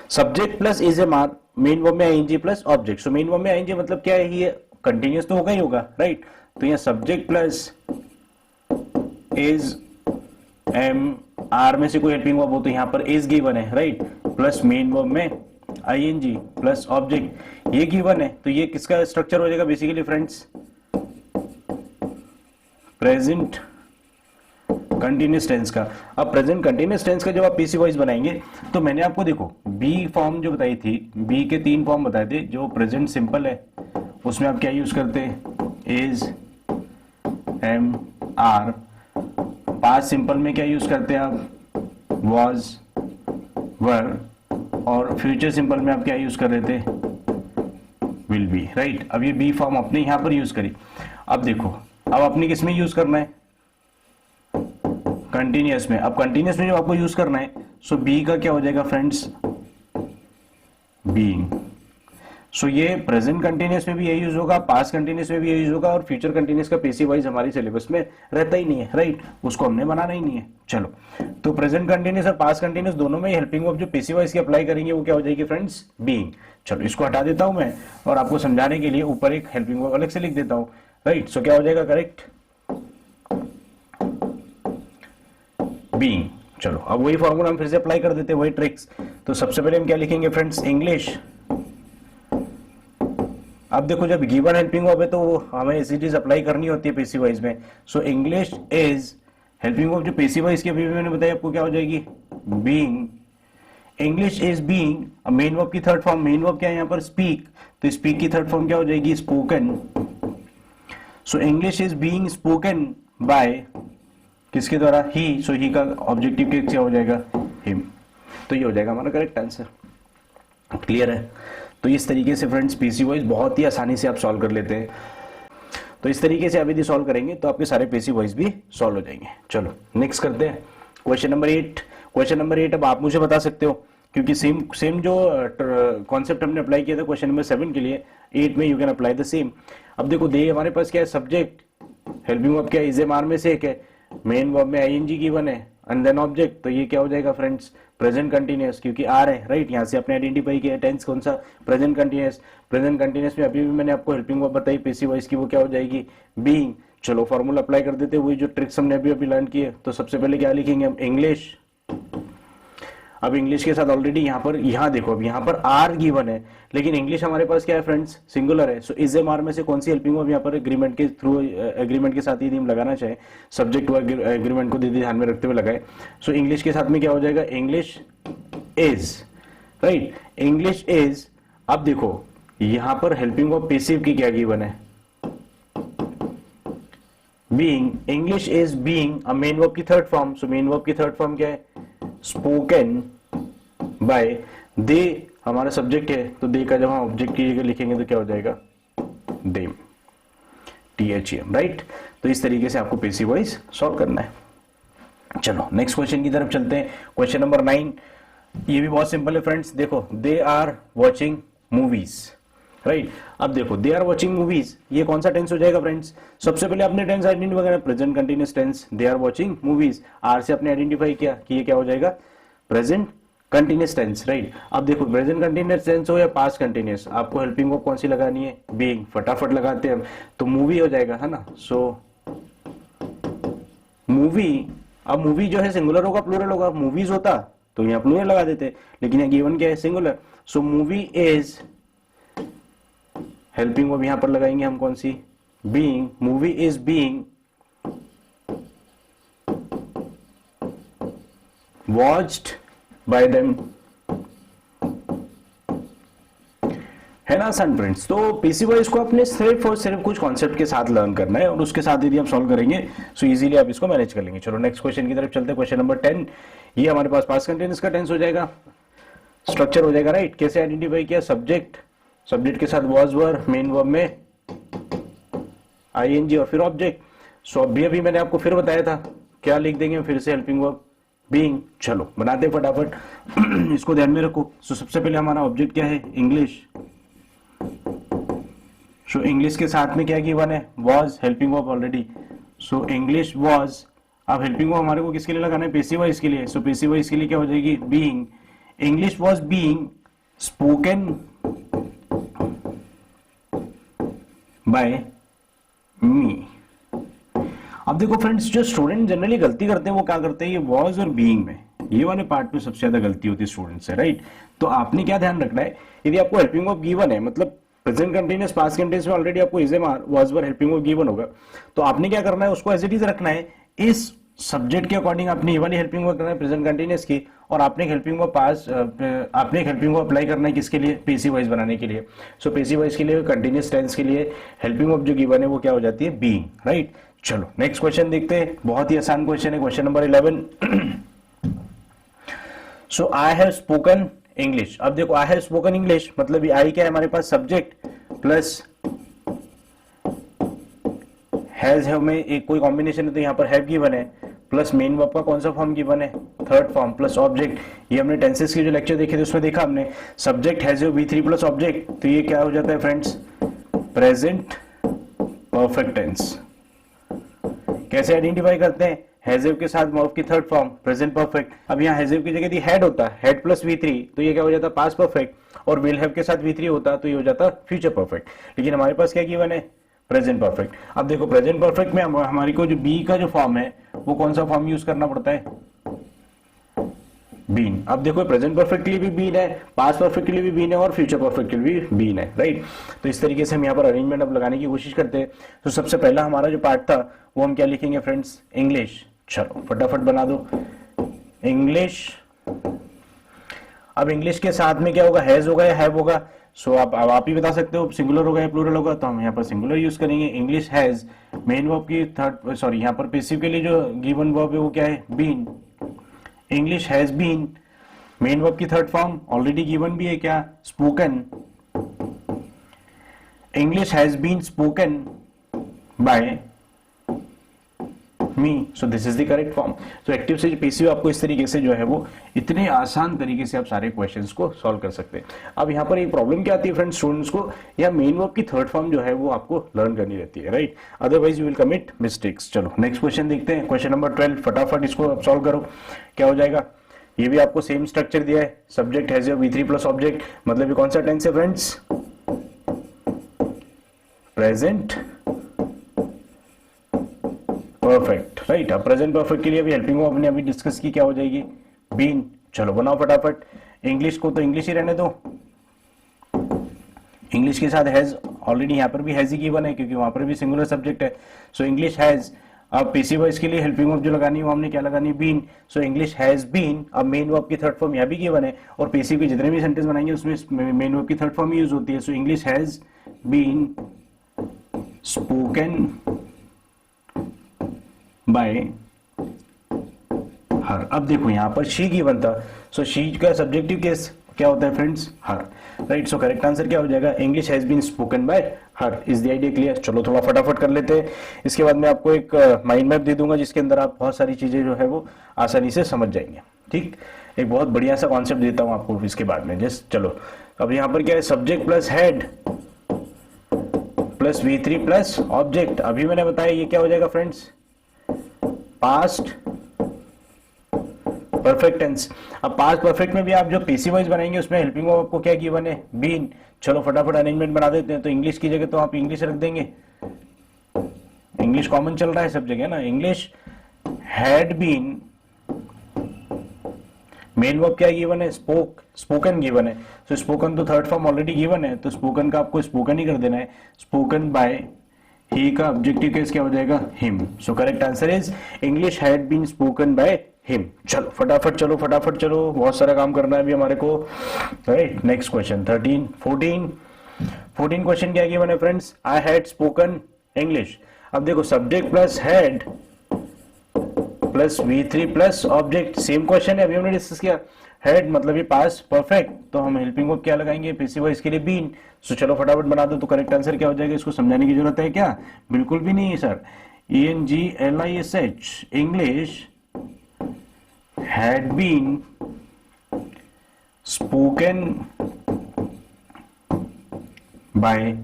subject plus is am are, main verb में ING plus object, so main verb में आईएनजी मतलब क्या है, ये कंटिन्यूअस तो होगा ही होगा, राइट। तो यहाँ subject plus is am are में से कोई हेल्पिंग वर्ब हो, तो यहाँ पर इज गिवन है, राइट, प्लस मेन वर्ब में आईएनजी प्लस ऑब्जेक्ट, ये गिवन है, तो ये किसका स्ट्रक्चर हो जाएगा basically friends, present continuous tense का। अब प्रेजेंट कंटिन्यूअस टेंस का जब आप पीसी वाइज बनाएंगे, तो मैंने आपको देखो बी फॉर्म जो बताई थी, बी के 3 फॉर्म बताए थे। जो प्रेजेंट सिंपल है उसमें आप क्या यूज करते हैं, is am are. Past simple में क्या यूज करते हैं आप, वॉज वर, और फ्यूचर सिंपल में आप क्या यूज कर रहे थे, विल बी, राइट। अब ये बी फॉर्म अपने यहां पर यूज करी। अब देखो अब अपने किस में यूज करना है, कंटिन्यूअस में। अब कंटिन्यूअस में जो आपको यूज करना है, सो बी का क्या हो जाएगा फ्रेंड्स, बीइंग। सो ये प्रेजेंट कंटिन्यूअस में भी यही यूज होगा, पास्ट कंटिन्यूअस में भी यही यूज होगा, और फ्यूचर कंटिन्यूअस का पैसिव वाइज हमारी सिलेबस में रहता ही नहीं है, राइट, उसको हमने बनाना ही नहीं है। चलो तो प्रेजेंट कंटिन्यूअस और पास्ट कंटिन्यूअस दोनों में हेल्पिंग वर्ब जो पैसिव वाइज की अप्लाई करेंगे वो क्या हो जाएगी फ्रेंड्स, बीइंग। चलो इसको हटा देता हूं मैं, और आपको समझाने के लिए ऊपर एक हेल्पिंग वर्ब अलग से लिख देता हूं, राइट। सो क्या हो जाएगा करेक्ट, बीइंग। चलो अब वही फॉर्मूला हम फिर से अप्लाई कर देते हैं, वही ट्रिक्स। तो सबसे पहले हम क्या लिखेंगे फ्रेंड्स, इंग्लिश। अब देखो जब गिवन हेल्पिंग वर्ब है तो हमें ऐसी चीज अप्लाई करनी होती है पैसिव वाइज में। So English is helping verb जो पैसिव वाइज की अभी मैंने बताया आपको क्या हो जाएगी, being. English is being, main verb की थर्ड फॉर्म, मेन वर्ब क्या है यहाँ पर, स्पीक, तो स्पीक की थर्ड फॉर्म क्या हो जाएगी, spoken. So English is being spoken bye किसके द्वारा, ही। सो ही का ऑब्जेक्टिव क्या हो जाएगा, हिम। तो ये हो जाएगा हमारा करेक्ट आंसर। क्लियर है। तो इस तरीके से फ्रेंड्स पीसी वाइज बहुत ही आसानी से आप सॉल्व कर लेते हैं। तो इस तरीके से आप यदि सॉल्व करेंगे तो आपके सारे पीसी वाइज भी सॉल्व हो जाएंगे। चलो नेक्स्ट करते हैं क्वेश्चन नंबर 8। क्वेश्चन नंबर 8 अब आप मुझे बता सकते हो, क्योंकि सेम जो कॉन्सेप्ट हमने अप्लाई किया था क्वेश्चन नंबर 7 के लिए, 8 में you can apply the same. अब देखो दे हमारे पास क्या है, सब्जेक्ट, हेल्पिंग वर्ब क्या है, इज एम आर में से एक है, मेन वर्ब में आईएनजी गिवन है एंड देन ऑब्जेक्ट, तो ये क्या हो जाएगा फ्रेंड्स, प्रेजेंट कंटिन्यूअस, क्योंकि आर है, राइट। यहाँ से आपने आइडेंटिफाई किया टेंस कौन सा, प्रेजेंट कंटिन्यूअस। प्रेजेंट कंटिन्यूअस में अभी भी मैंने आपको हेल्पिंग वर्ब बताई पैसिव वॉइस की, वो क्या हो जाएगी, बीइंग। चलो फॉर्मूला अप्लाई कर देते हैं, वही जो ट्रिक्स हमने अभी लर्न किए। तो सबसे पहले क्या लिखेंगे हम, इंग्लिश। अब इंग्लिश के साथ ऑलरेडी यहाँ देखो, अब यहाँ पर आर गिवन है, लेकिन इंग्लिश हमारे पास क्या है फ्रेंड्स, सिंगुलर है। सो इज एम आर में से कौन सी हेल्पिंग वर्ब यहाँ पर एग्रीमेंट के थ्रू, एग्रीमेंट के साथ यदि हम लगाना चाहे, सब्जेक्ट व एग्रीमेंट को ध्यान में रखते हुए लगाए। सो इंग्लिश के साथ में क्या हो जाएगा, English is, right, English is. अब देखो यहाँ पर हेल्पिंग वर्ब पैसिव की क्या गिवन है, being. English is being a main verb की third form. So main verb की थर्ड फॉर्म क्या है, स्पोकन बाय। दे हमारा सब्जेक्ट है, तो दे का जब हम ऑब्जेक्ट की जगह लिखेंगे तो क्या हो जाएगा, देम, THEM, राइट। तो इस तरीके से आपको पैसिव वॉइस सॉल्व करना है। चलो नेक्स्ट क्वेश्चन की तरफ चलते हैं। क्वेश्चन नंबर 9, ये भी बहुत सिंपल है फ्रेंड्स। देखो they are watching movies, right. अब देखो दे आर वॉचिंग मूवीज, ये कौन सा टेंस हो जाएगा फ्रेंड्स? सबसे पहले आपने टेंस आइडेंटिफाई करना, present continuous tense, they are watching movies, are से आपने आइडेंटिफाई किया कि ये क्या हो जाएगा? Present continuous tense, right. अब देखो प्रेजेंट कंटिन्यूअस टेंस हो या पास्ट कंटिन्यूअस, आपको हेल्पिंग वर्ब कौन सी लगानी है? बीइंग, फटाफट लगाते हैं हम, तो मूवी हो जाएगा, है ना। सो मूवी, अब मूवी जो है सिंगुलर होगा प्लूरल होगा? मूवीज होता तो यहाँ प्लूरल लगा देते, लेकिन यहाँ गिवन क्या है? Singular. So movie is, helping verb यहां पर लगाएंगे हम कौन सी? Being, movie is being watched by them, है ना आसान फ्रेंड्स। तो पीसी वाइज को आपने सिर्फ और सिर्फ कुछ कॉन्सेप्ट के साथ लर्न करना है और उसके साथ यदि आप सॉल्व करेंगे सो इजीली आप इसको मैनेज कर लेंगे। चलो नेक्स्ट क्वेश्चन की तरफ चलते हैं। क्वेश्चन नंबर 10, ये हमारे पास पास्ट कंटिन्यूअस का टेंस हो जाएगा, स्ट्रक्चर हो जाएगा, राइट। कैसे आइडेंटिफाई किया? सब्जेक्ट, सब्जेक्ट के साथ वॉज वर, मेन वर्ब में आईएनजी और फिर ऑब्जेक्ट। सो अभी मैंने आपको फिर बताया था, क्या लिख देंगे फिर से? Helping verb being. चलो बनाते फटाफट इसको ध्यान में रखो। सो सबसे पहले हमारा ऑब्जेक्ट क्या है? इंग्लिश। सो इंग्लिश के साथ में क्या गिवन है? Was, helping verb already. So English was, अब हेल्पिंग वर्ब हमारे को किसके लिए लगाना है? पैसिव वॉइस के लिए। सो पैसिव वॉइस के लिए क्या हो जाएगी? Being. English was being spoken by me. अब देखो फ्रेंड्स, जो स्टूडेंट जनरली गलती करते हैं वो क्या करते हैं? ये वॉज और बीइंग में, ये वाले पार्ट में सबसे ज्यादा गलती होती है स्टूडेंट से, राइट। तो आपने क्या ध्यान रखना है, यदि आपको हेल्पिंग वर्ब गिवन है, मतलब प्रेजेंट कंटिन्यूअस पास्ट कंटिन्यूअस में ऑलरेडी आपको is was were helping verb given होगा, तो आपने क्या करना है? उसको एज इट इज रखना है। इस सब्जेक्ट के अकॉर्डिंग आपने ये वाली हेल्पिंग वर्ब करना है प्रेजेंट कंटिन्यूअस की, और आपने हेल्पिंग वर्ब पास आपने हेल्पिंग वर्ब अप्लाई करना है किसके लिए? पैसिव वॉइस बनाने के लिए। सो पैसिव वॉइस के लिए, कंटिन्यूअस टेंस के लिए हेल्पिंग वर्ब जो गिवन है वो क्या हो जाती है? Being, right. चलो नेक्स्ट क्वेश्चन देखते हैं, बहुत ही आसान क्वेश्चन है, question number 11। So I have spoken English. अब देखो आई हैव स्पोकन इंग्लिश मतलब आई क्या है हमारे पास? सब्जेक्ट प्लस हैज हैव में एक कोई कॉम्बिनेशन है तो यहाँ पर हैव गिवन है, प्लस मेन वर्ब का कौन सा फॉर्म गिवन है? Third form, plus object. ये हमने टेंसेस के जो लेक्चर देखे थे उसमें देखा हमने, subject has have V3 plus object, तो ये क्या हो जाता है फ्रेंड्स? Present perfect tense. कैसे आइडेंटिफाई करते हैं? हैज हैव के साथ वर्ब की थर्ड फॉर्म प्रेजेंट परफेक्ट। अब यहाँ हैज हैव की जगह हैड होता, हैड प्लस V3, तो ये क्या हो जाता? Past perfect. और विल हैव के साथ V3 होता तो ये हो जाता फ्यूचर परफेक्ट। लेकिन हमारे पास क्या गिवन है? Present perfect. अब देखो प्रेजेंट परफेक्ट में हमारी को जो बी का जो फॉर्म है वो कौन सा फॉर्म यूज करना पड़ता है? बीन। अब देखो प्रेजेंट परफेक्ट के लिए भी बीन है, पास्ट परफेक्ट के लिए भी बीन है और फ्यूचर परफेक्ट के लिए भी बीन है, राइट। तो इस तरीके से हम यहाँ पर अरेंजमेंट अब लगाने की कोशिश करते हैं। तो सबसे पहला हमारा जो पार्ट था वो हम क्या लिखेंगे फ्रेंड्स? इंग्लिश। चलो फटाफट बना दो, इंग्लिश। अब इंग्लिश के साथ में क्या होगा? हैज होगा या हैव होगा? सो अब आप ही बता सकते हो सिंगुलर होगा या प्लूरल होगा, तो हम यहाँ पर सिंगुलर यूज करेंगे। इंग्लिश हैज, मेन वर्ब की थर्ड, सॉरी यहाँ पर पैसिव के लिए जो गिवन वर्ब है वो क्या है? Been. English has been, main verb की थर्ड फॉर्म ऑलरेडी गिवन भी है क्या? Spoken. English has been spoken by me, so this is the correct form. तो एक्टिव से पैसिव आपको इस तरीके से जो है वो इतने आसान तरीके से आप सारे क्वेश्चंस को सॉल्व कर सकते हैं। अब यहाँ पर एक प्रॉब्लम क्या आती है फ्रेंड्स स्टूडेंट्स को, या मेन वर्ब की थर्ड फॉर्म जो है वो आपको लर्न करनी रहती है, right, otherwise you will commit mistakes. चलो नेक्स्ट क्वेश्चन देखते हैं, क्वेश्चन नंबर 12। फटाफट इसको आप सॉल्व करो, क्या हो जाएगा? ये भी आपको सेम स्ट्रक्चर दिया है, subject has your V3 plus object, मतलब ये कौन सा टेंस है फ्रेंड्स? Present perfect, right. अब प्रेजेंट परफेक्ट के लिए भी हेल्पिंग वर्ब हमने अभी डिस्कस की, क्या हो जाएगी? बीन। चलो बनाओ फटाफट। इंग्लिश को तो इंग्लिश ही रहने दो, इंग्लिश के साथ हैज, ऑलरेडी यहाँ पर भी हैज ही गिवन है क्योंकि वहां पर भी सिंगुलर सब्जेक्ट है। So English has. अब पैसिव वॉइस के लिए हेल्पिंग वर्ब जो लगानी है वो हमने क्या लगानी है? Been. So English has been. अब मेन वर्ब की थर्ड फॉर्म यहाँ भी गिवन है और पैसिव के जितने भी सेंटेंस बनाएंगे उसमें मेन वर्ब की थर्ड फॉर्म यूज होती है। So English has been spoken by her. अब देखो यहां पर शी गिवन था, सो शी का सब्जेक्टिव केस क्या होता है friends? Her, right. So correct answer क्या हो जाएगा? English has been spoken by her. Is the idea clear? चलो थोड़ा फटाफट कर लेते हैं, इसके बाद मैं आपको एक माइंड मैप दे दूंगा जिसके अंदर आप बहुत सारी चीजें जो है वो आसानी से समझ जाएंगे, ठीक। एक बहुत बढ़िया सा कॉन्सेप्ट देता हूं आपको इसके बाद में, जस्ट चलो। अब यहाँ पर क्या है? Subject plus head plus V3 plus object. अभी मैंने बताया ये क्या हो जाएगा फ्रेंड्स, पास्ट परफेक्ट टेंस। अब पास्ट परफेक्ट में भी आप जो पीसी वाइज बनाएंगे उसमें हेल्पिंग वर्ब आपको क्या गिवन है, बीन। चलो फटाफट अरेंजमेंट बना देते हैं। तो इंग्लिश की जगह तो आप इंग्लिश रख देंगे, इंग्लिश कॉमन चल रहा है सब जगह ना। English had been, main verb क्या गिवन है, स्पोक, स्पोकन गिवन है। तो स्पोकन तो थर्ड फॉर्म ऑलरेडी गिवन है, तो स्पोकन का आपको स्पोकन ही कर देना है। स्पोकन बाय ही का ऑब्जेक्टिव केस क्या हो जाएगा, him. So correct answer is English had been spoken by him. चलो फटाफट चलो, फटाफट चलो, बहुत सारा काम करना है अभी हमारे को, राइट। नेक्स्ट क्वेश्चन 13 14 क्वेश्चन क्या गिवन है friends, I had spoken English. अब देखो subject plus had plus V3 plus object, same question है, अभी हमने डिस्कस किया। हेड मतलब ये पास परफेक्ट, तो हम हेल्पिंग वर्ब क्या लगाएंगे, पीसी वॉइस के लिए बीन। सो चलो फटाफट बना दो। तो करेक्ट आंसर क्या हो जाएगा, इसको समझाने की जरूरत है क्या, बिल्कुल भी नहीं है sir. ENGLISH, English had been spoken by,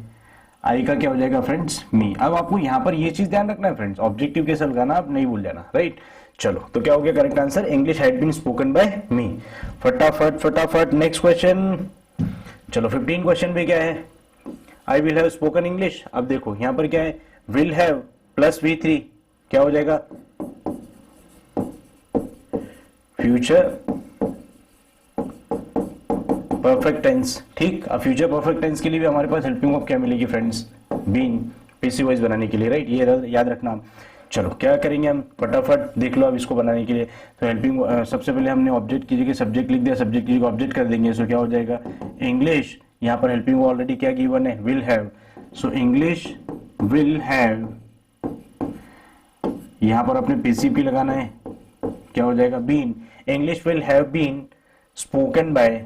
I का क्या हो जाएगा फ्रेंड्स, मी। अब आपको यहां पर ये चीज ध्यान रखना है फ्रेंड्स, ऑब्जेक्टिव कैसे लगाना आप नहीं भूल जाना, राइट। चलो तो क्या हो गया correct answer, English had been spoken by me. फटाफट फटाफट नेक्स्ट क्वेश्चन। चलो 15 क्वेश्चन पे क्या है, I will have spoken English. अब देखो यहां पर क्या है, विल हैव प्लस V3 क्या हो जाएगा, फ्यूचर परफेक्ट टेंस। ठीक, अब फ्यूचर परफेक्ट टेंस के लिए भी हमारे पास हेल्पिंग वर्ब क्या मिलेगी फ्रेंड्स, बीन, पीसी वॉइस बनाने के लिए, राइट। ये याद रखना। चलो क्या करेंगे हम, फटाफट देख लो अब इसको बनाने के लिए। तो हेल्पिंग सबसे पहले हमने ऑब्जेक्ट की जगह सब्जेक्ट लिख दिया, सब्जेक्ट की जगह ऑब्जेक्ट कर देंगे। सो क्या हो जाएगा, इंग्लिश, यहाँ पर हेल्पिंग वर्ब ऑलरेडी क्या गिवन है, will have. So English will have, यहाँ पर अपने पीसीपी लगाना है, क्या हो जाएगा, been. English will have been spoken by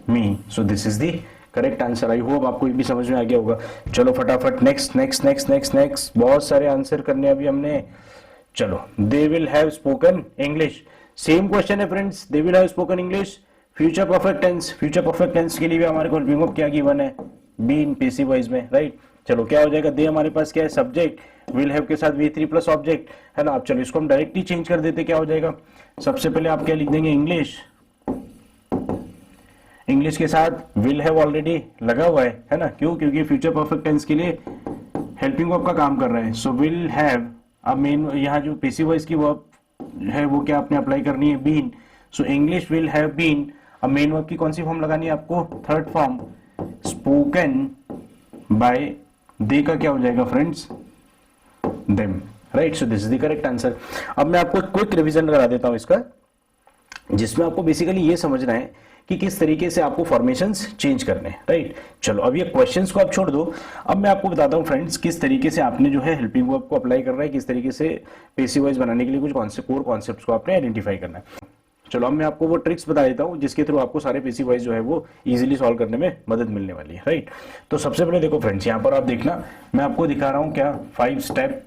me. So this is the correct answer. I hope आपको ये भी समझ में आ गया होगा। चलो फटाफट next next next next next, बहुत सारे आंसर करने अभी हमने। चलो, they will have spoken English, same question है friends, they will have spoken English future perfect tense. Future perfect tense के लिए भी हमारे को हेल्पिंग वर्ब क्या गिवन है, बीन, पीसी वॉइस में, राइट। चलो क्या हो जाएगा, दे हमारे पास क्या है, सब्जेक्ट, विल हैव के साथ V3 प्लस ऑब्जेक्ट, है ना। अब चलो इसको हम डायरेक्टली चेंज कर देते, क्या हो जाएगा, सबसे पहले आप क्या लिख देंगे, इंग्लिश, इंग्लिश के साथ विल हैव ऑलरेडी लगा हुआ है ना, क्यों, क्योंकि फ्यूचर परफेक्ट टेंस के लिए हेल्पिंग वर्ब का काम कर रहा है। सो विल हैव, अब मेन यहाँ जो पीसी वॉइस की वर्ब है वो क्या आपने अप्लाई करनी है, been. So English will have been, अब मेन वर्ब की कौन सी फॉर्म लगानी है आपको, third form, spoken by, they का क्या हो जाएगा friends, them, right. So this is the correct answer. अब मैं आपको क्विक रिवीजन करा देता हूं इसका, जिसमें आपको बेसिकली ये समझना है कि किस तरीके से आपको फॉर्मेशंस चेंज करने हैं, राइट। चलो अब ये क्वेश्चंस को आप छोड़ दो, अब मैं आपको बताता हूं फ्रेंड्स किस तरीके से आपने जो है हेल्पिंग वर्ब को अप्लाई करना है, किस तरीके से पीसी वॉइस बनाने के लिए कुछ कोर कॉन्सेप्ट्स को आपने आइडेंटिफाई करना है। चलो अब मैं आपको वो ट्रिक्स बता देता हूं जिसके थ्रू आपको सारे पीसी वॉइस जो है वो इजीली सॉल्व करने में मदद मिलने वाली है, राइट। तो सबसे पहले देखो फ्रेंड्स, यहाँ पर आप देखना, मैं आपको दिखा रहा हूं क्या, 5 स्टेप।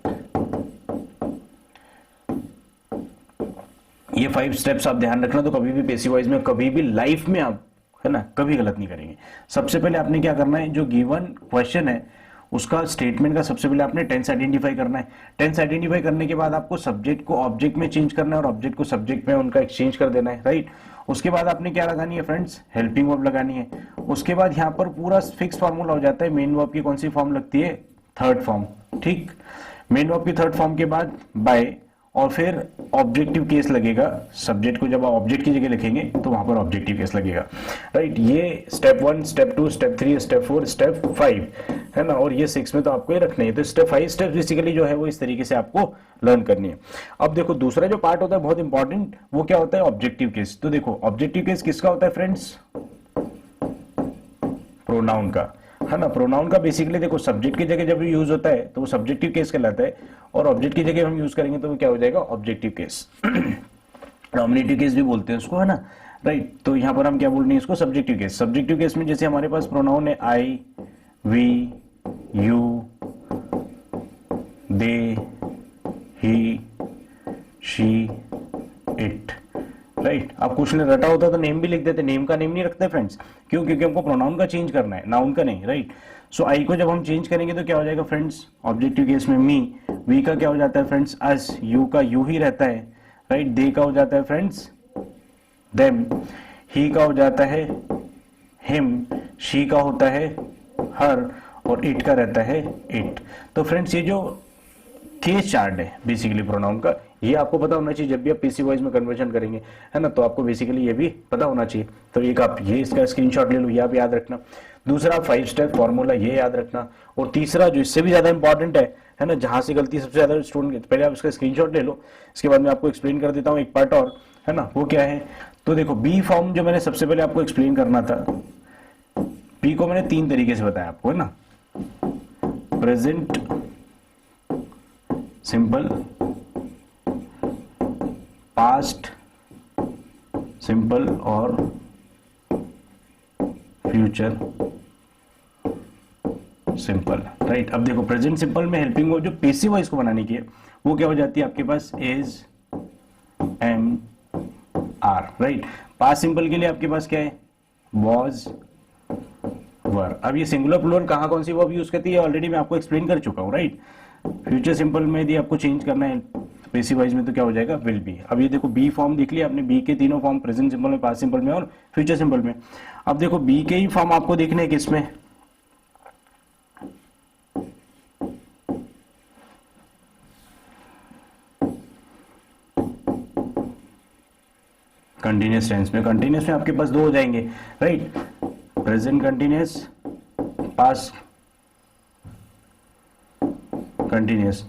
ये 5 स्टेप्स आप ध्यान रखना, तो कभी भी पीसी वॉइस में, कभी भी लाइफ में आप, है ना, कभी गलत नहीं करेंगे। सबसे पहले आपने क्या करना है, जो गिवन क्वेश्चन है उसका स्टेटमेंट का सबसे पहले आपने टेंस आइडेंटिफाई करना है। टेंस आइडेंटिफाई करने के बाद आपको सब्जेक्ट को ऑब्जेक्ट में चेंज करना है और ऑब्जेक्ट को सब्जेक्ट में उनका एक्सचेंज कर देना है, राइट। उसके बाद आपने क्या लगानी है फ्रेंड्स, हेल्पिंग वर्ब लगानी है। उसके बाद यहाँ पर पूरा फिक्स फॉर्मूला हो जाता है, मेन वर्ब की कौन सी फॉर्म लगती है, थर्ड फॉर्म, ठीक। मेन वर्ब की थर्ड फॉर्म के बाद बाय, और फिर ऑब्जेक्टिव केस लगेगा। सब्जेक्ट को जब आप ऑब्जेक्ट की जगह लिखेंगे तो वहां पर ऑब्जेक्टिव केस लगेगा, राइट। ये step 1, step 2, step 3, step 4, step 5, है ना, और ये 6 में तो आपको ये रखना है। तो स्टेप 5 स्टेप बेसिकली जो है वो इस तरीके से आपको लर्न करनी है। अब देखो दूसरा जो पार्ट होता है बहुत इंपॉर्टेंट, वो क्या होता है, ऑब्जेक्टिव केस। तो देखो ऑब्जेक्टिव केस किसका होता है फ्रेंड्स, प्रोनाउन का, है ना। प्रोनाउन का बेसिकली देखो सब्जेक्ट की जगह जब यूज होता है तो वो सब्जेक्टिव केस कहलाता है, और ऑब्जेक्ट की जगह हम यूज करेंगे तो वो क्या हो जाएगा, ऑब्जेक्टिव केस। नॉमिनेटिव केस भी बोलते हैं उसको, है ना, राइट। तो यहां पर हम क्या बोल रहे हैं इसको, सब्जेक्टिव केस। सब्जेक्टिव केस में जैसे हमारे पास प्रोनाउन है I, we, you, they, he, she, it, right. आप क्वेश्चन रटा होता तो नेम भी लिख देते, नेम का नेम नहीं रखते फ्रेंड्स, क्यों? क्योंकि हमको प्रोनाउन का चेंज करना है, नाउन का नहीं, राइट। सो आई को जब हम चेंज करेंगे तो क्या हो जाएगा फ्रेंड्स, ऑब्जेक्टिव केस में मी, वी का क्या हो जाता है फ्रेंड्स, अस, यू का यू ही रहता है, राइट। दे का हो जाता है फ्रेंड्स देम, ही का हो जाता है हिम, शी का होता है हर, और इट का रहता है इट। तो फ्रेंड्स ये जो केस चार्ट है बेसिकली प्रोनाउन का, ये आपको पता होना चाहिए जब भी आप पीसी वॉइस में कन्वर्जन करेंगे, है ना। तो आपको बेसिकली ये भी पता होना चाहिए। तो एक आप ये इसका स्क्रीनशॉट ले लो, ये आप याद रखना। दूसरा 5 स्टेप फॉर्मूला, ये याद रखना। और तीसरा जो इससे भी ज्यादा इंपॉर्टेंट है ना, जहां से गलती सबसे ज्यादा स्टूडेंट, पहले आप इसका स्क्रीनशॉट ले लो, इसके बाद मैं आपको एक्सप्लेन कर देता हूँ एक पार्ट और, है ना। वो क्या है, तो देखो बी फॉर्म जो मैंने सबसे पहले आपको एक्सप्लेन करना था, बी को मैंने 3 तरीके से बताया आपको, है ना। प्रेजेंट सिंपल, पास्ट सिंपल और फ्यूचर सिंपल, राइट। अब देखो प्रेजेंट सिंपल में हेल्पिंग वर्ब जो पेसिव वॉइस को बनाने की है वो क्या हो जाती है आपके पास, is, am, are, right. Past simple के लिए आपके पास क्या है, वॉज, वर। अब ये सिंगुलर प्लूरल कहाँ कौन सी वर्ब यूज करती है ऑलरेडी मैं आपको एक्सप्लेन कर चुका हूँ, राइट। फ्यूचर सिंपल में यदि आपको चेंज करना है पेसिव वॉइस में तो क्या हो जाएगा, विल बी। अब ये देखो बी फॉर्म देख लिया आपने, बी के तीनों फॉर्म, प्रेजेंट सिंपल में, पास्ट सिंपल में और फ्यूचर सिंपल में। अब देखो बी के ही फॉर्म आपको देखने हैं किसमें, कंटिन्यूअस टेंस में। कंटिन्यूअस में आपके पास 2 हो जाएंगे, right. Present continuous, past continuous.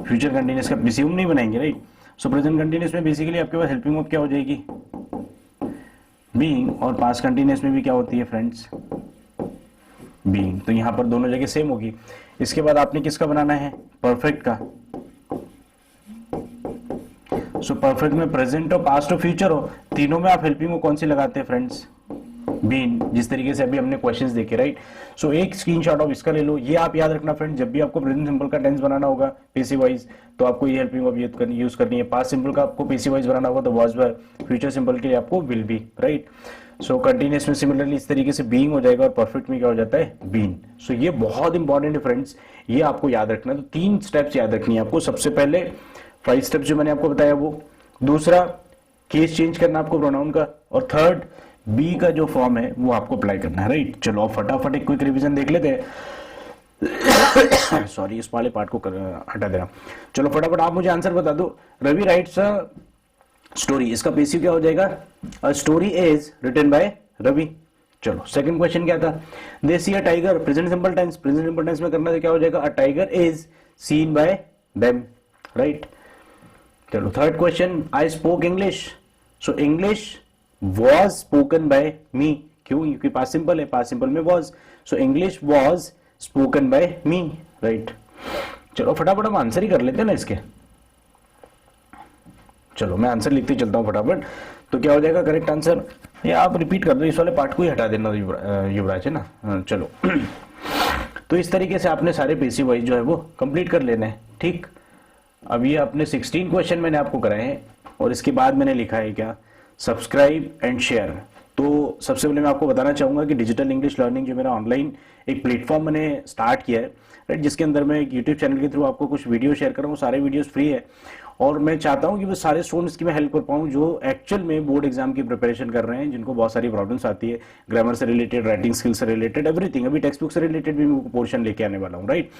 Future continuous का प्रिज्यूम नहीं बनाएंगे, राइट। सो प्रेजेंट कंटिन्यूअस में बेसिकली आपके पास हेल्पिंग वर्ब क्या हो जाएगी, बीइंग, और पास्ट कंटिन्यूअस में भी क्या होती है फ्रेंड्स, बीइंग। तो यहां पर दोनों जगह सेम होगी। इसके बाद आपने किसका बनाना है, परफेक्ट का। सो परफेक्ट में प्रेजेंट हो, पास्ट हो, फ्यूचर हो, तीनों में आप हेल्पिंग वर्ब कौन सी लगाते हैं फ्रेंड्स, बीन, जिस तरीके से अभी हमने क्वेश्चंस देखे, राइट। सो एक स्क्रीनशॉट ऑफ इसका ले लो। ये आप याद रखना फ्रेंड, जब भी आपको प्रेजेंट सिंपल का टेंस बनाना होगा पेसिव वॉइस तो आपको ये हेल्पिंग वर्ब यूज करनी है। पास्ट सिंपल का आपको पेसिव वॉइस बनाना होगा तो वाज वर, फ्यूचर सिंपल के लिए आपको will be, right. So continuous में सिमिलरली इस तरीके से बीइंग हो जाएगा और परफेक्ट में क्या हो जाता है, बीन। सो ये बहुत इंपॉर्टेंट है फ्रेंड्स, ये आपको याद रखना है। तो 3 स्टेप्स याद रखनी है आपको। सबसे पहले 5 स्टेप्स जो मैंने आपको बताया वो, दूसरा केस चेंज करना आपको प्रोनाउन का, और थर्ड बी का जो फॉर्म है वो आपको अप्लाई करना है, राइट। चलो अब फटाफट एक क्विक रिवीजन देख लेते हैं। सॉरी इस वाले पार्ट को हटा दे रहा हूं। चलो फटाफट आप मुझे आंसर बता दो। रवि राइट्स अ स्टोरी, इसका पेसिव क्या हो जाएगा, a story is written by Ravi. चलो सेकंड क्वेश्चन क्या था, they see a tiger, present simple tense, present simple tense में करना तो क्या हो जाएगा, a tiger is seen by them, right. चलो third question, I spoke English, so English was spoken by me, क्यों, क्योंकि पास्ट सिंपल है, पास्ट सिंपल में was, so English was spoken by me, right। चलो फटाफट हम आंसर ही कर लेते हैं ना इसके। चलो मैं आंसर लिखते चलता हूं फटाफट। तो क्या हो जाएगा करेक्ट आंसर, या आप रिपीट कर दो, इस वाले पार्ट को ही हटा देना युवराज, है ना। चलो तो इस तरीके से आपने सारे पेसिव वॉइस जो है वो कंप्लीट कर लेना है, ठीक। अब ये आपने 16 क्वेश्चन मैंने आपको कराए हैं और इसके बाद मैंने लिखा है क्या, सब्सक्राइब एंड शेयर। तो सबसे पहले मैं आपको बताना चाहूंगा कि डिजिटल इंग्लिश लर्निंग जो मेरा ऑनलाइन एक प्लेटफॉर्म मैंने स्टार्ट किया है, राइट, जिसके अंदर मैं एक यूट्यूब चैनल के थ्रू आपको कुछ वीडियो शेयर कर रहा हूँ। सारे वीडियोस फ्री है और मैं चाहता हूँ कि वो सारे स्टूडेंट्स की मैं हेल्प कर पाऊँ जो एक्चुअल में बोर्ड एग्जाम की प्रिपरेशन कर रहे हैं, जिनको बहुत सारी प्रॉब्लम्स आती है, ग्रामर से रिलेटेड, राइटिंग स्किल से रिलेटेड, एवरीथिंग। अभी टेक्स्ट बुक से रिलेटेड भी मैं पोर्शन लेके आने वाला हूँ, राइट।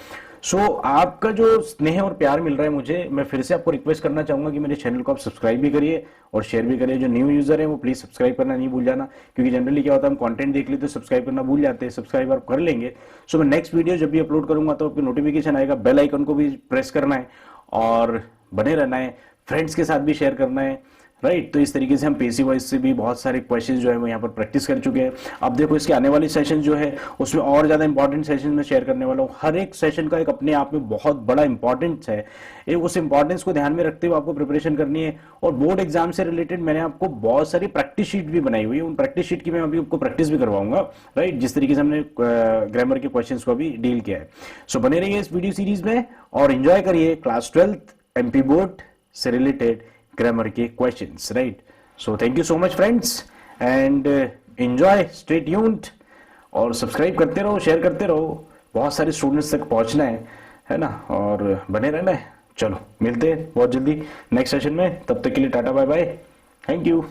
सो आपका जो स्नेह और प्यार मिल रहा है मुझे, मैं फिर से आपको रिक्वेस्ट करना चाहूंगा कि मेरे चैनल को आप सब्सक्राइब भी करिए और शेयर भी करिए। जो न्यू यूजर है वो प्लीज सब्सक्राइब करना नहीं भूल जाना, क्योंकि जनरली क्या होता है हम कंटेंट देख लेते तो सब्सक्राइब करना भूल जाते हैं। सब्सक्राइब आप कर लेंगे। सो मैं नेक्स्ट वीडियो जब भी अपलोड करूंगा तो आपको नोटिफिकेशन आएगा, बेल आइकन को भी प्रेस करना है और बने रहना है, फ्रेंड्स के साथ भी शेयर करना है, राइट। तो इस तरीके से हम पेसिव वॉइस से भी बहुत सारे क्वेश्चंस जो है वो यहाँ पर प्रैक्टिस कर चुके हैं। अब देखो इसके आने वाली सेशन जो है उसमें और ज्यादा इंपॉर्टेंट सेशन में शेयर करने वाला हूँ। हर एक सेशन का एक अपने आप में बहुत बड़ा इंपॉर्टेंस है, उस इंपॉर्टेंस को ध्यान में रखते हुए आपको प्रिपरेशन करनी है। और बोर्ड एग्जाम से रिलेटेड मैंने आपको बहुत सारी प्रैक्टिस शीट भी बनाई हुई है, उन प्रैक्टिस शीट की मैं अभी आपको प्रैक्टिस भी करवाऊंगा, राइट, जिस तरीके से हमने ग्रामर के क्वेश्चंस को अभी डील किया है। सो बने रहिए इस वीडियो सीरीज में और एंजॉय करिए क्लास 12th एमपी बोर्ड से रिलेटेड ग्रामर के questions, right. So thank you so much friends and enjoy, stay tuned और सब्सक्राइब करते रहो, शेयर करते रहो, बहुत सारे स्टूडेंट्स तक पहुंचना है ना, और बने रहना है। चलो मिलते हैं बहुत जल्दी नेक्स्ट सेशन में, तब तक के लिए tata bye bye, thank you.